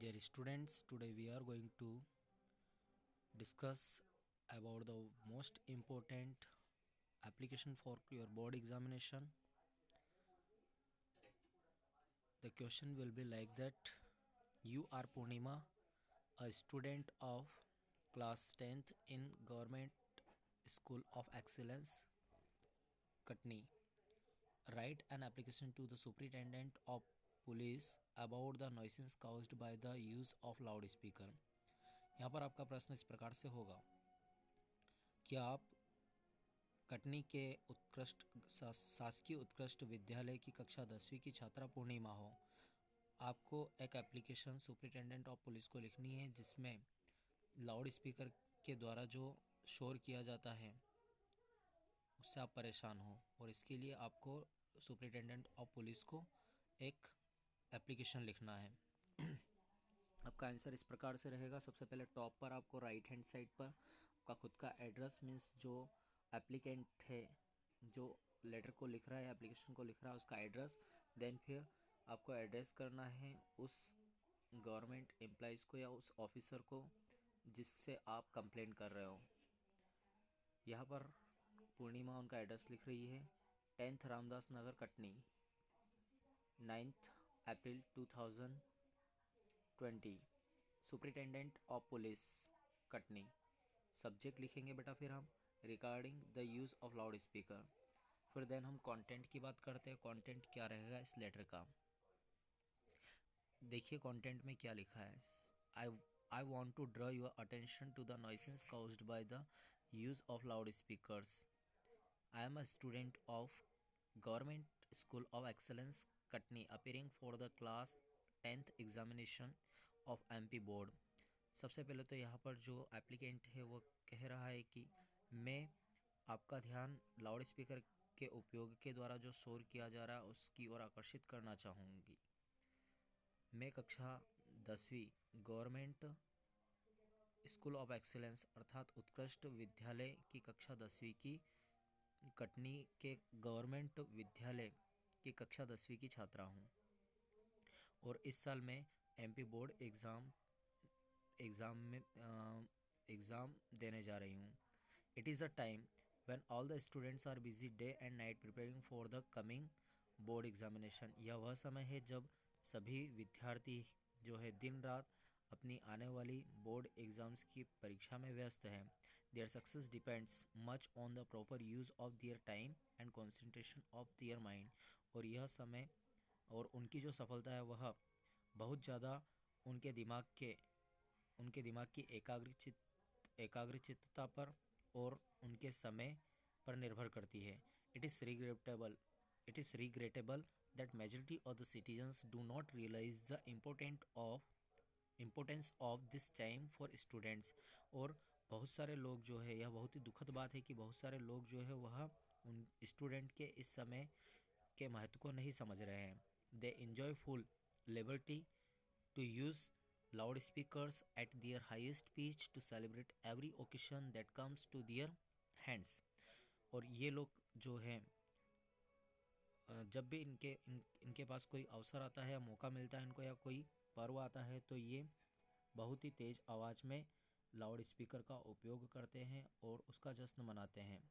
Dear students, today we are going to discuss about the most important application for your board examination. The question will be like that: you are Purnima, a student of class 10th in Government School of Excellence, Katni. Write an application to the Superintendent of Police about the noises caused by the use of loudspeaker. यहाँ पर आपका प्रश्न इस प्रकार से होगा: क्या आप कटनी के उत्कृष्ट शासकीय उत्कृष्ट विद्यालय की कक्षा 10वीं की छात्रा पूर्णिमा हो। आपको एक एप्लीकेशन सुपरिटेंडेंट ऑफ पुलिस को लिखनी है जिसमें लाउड स्पीकर के द्वारा जो शोर किया जाता है उससे आप परेशान हो, और इसके लिए आपको सुपरिटेंडेंट ऑफ पुलिस को एक एप्लीकेशन लिखना है। आपका आंसर इस प्रकार से रहेगा: सबसे पहले टॉप पर आपको राइट हैंड साइड पर आपका खुद का एड्रेस, मीन्स जो एप्लीकेंट है, जो लेटर को लिख रहा है, एप्लीकेशन को लिख रहा है, उसका एड्रेस। देन फिर आपको एड्रेस करना है उस गवर्नमेंट एम्प्लॉइज़ को या उस ऑफिसर को जिससे आप कंप्लेन कर रहे हो। यहाँ पर पूर्णिमा उनका एड्रेस लिख रही है: 10th Ramdas Nagar, Katni, 9th April 2020, superintendent of police, Katni. Subject लिखेंगे बेटा फिर हम regarding the use of loud speaker. फिर देन हम कंटेंट की बात करते हैं। कंटेंट क्या रहेगा इस लेटर का? देखिए कंटेंट में क्या लिखा है: I want to draw your attention to the noises caused by the use of loud speakers. I am a student of government school of excellence, Katni, appearing for the class 10th examination of MP board. सबसे पहले तो यहाँ पर जो applicant है वो कह रहा है कि मैं आपका ध्यान लाउड स्पीकर के उपयोग के द्वारा जो शोर किया जा रहा है उसकी ओर आकर्षित करना चाहूँगी। मैं कक्षा 10वीं गवर्नमेंट स्कूल ऑफ एक्सीलेंस अर्थात उत्कृष्ट विद्यालय की कक्षा 10वीं की कटनी के गवर्नमेंट विद्यालय की कक्षा 10वीं की छात्रा हूँ, और इस साल मैं MP बोर्ड एग्ज़ाम देने जा रही हूँ। It is a time when all the students are busy day and night preparing for the coming board examination. यह वह समय है जब सभी विद्यार्थी जो है दिन रात अपनी आने वाली बोर्ड एग्ज़ाम्स की परीक्षा में व्यस्त हैं। Their success depends much on the proper use of their time and concentration of their mind. और यह समय और उनकी जो सफलता है वह बहुत ज़्यादा उनके दिमाग की एकाग्रचित्तता पर और उनके समय पर निर्भर करती है। It is regrettable that majority of the citizens do not realise the importance of this time for students. और बहुत सारे लोग जो है, यह बहुत ही दुखद बात है कि बहुत सारे लोग जो है वह उन स्टूडेंट के इस समय के महत्व को नहीं समझ रहे हैं। दे enjoy full liberty to use loudspeakers at their highest pitch to celebrate every occasion that comes to their hands। और ये लोग जो हैं जब भी इनके पास कोई अवसर आता है या मौका मिलता है इनको, या कोई पर्व आता है, तो ये बहुत ही तेज़ आवाज़ में लाउड स्पीकर का उपयोग करते हैं और उसका जश्न मनाते हैं।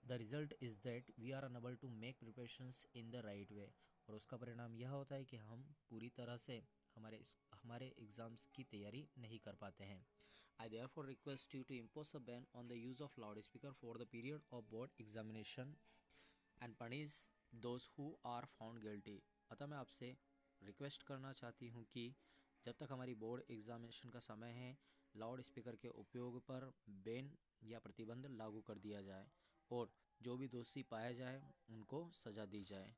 The result is that we are unable to make preparations in the right way. और उसका परिणाम यह होता है कि हम पूरी तरह से हमारे एग्ज़ाम्स की तैयारी नहीं कर पाते हैं। I therefore request you to impose a ban on the use of loud speaker for the period of board examination and punish those who are found guilty. अतः मैं आपसे रिक्वेस्ट करना चाहती हूँ कि जब तक हमारी बोर्ड एग्जामिनेशन का समय है, लाउड स्पीकर के उपयोग पर बैन या प्रतिबंध लागू कर दिया जाए और जो भी दोषी पाया जाए उनको सज़ा दी जाए।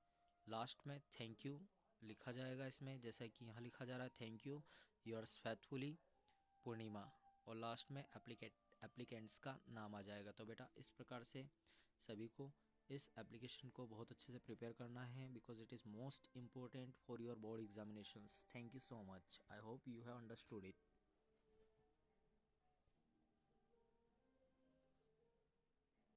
लास्ट में थैंक यू लिखा जाएगा इसमें, जैसा कि यहाँ लिखा जा रहा है, थैंक यू योर्स फेथफुली पूर्णिमा, और लास्ट में एप्लीकेंट्स का नाम आ जाएगा। तो बेटा इस प्रकार से सभी को इस एप्लीकेशन को बहुत अच्छे से प्रिपेयर करना है, because it is most important for your board examinations. Thank you so much. I hope you have understood it.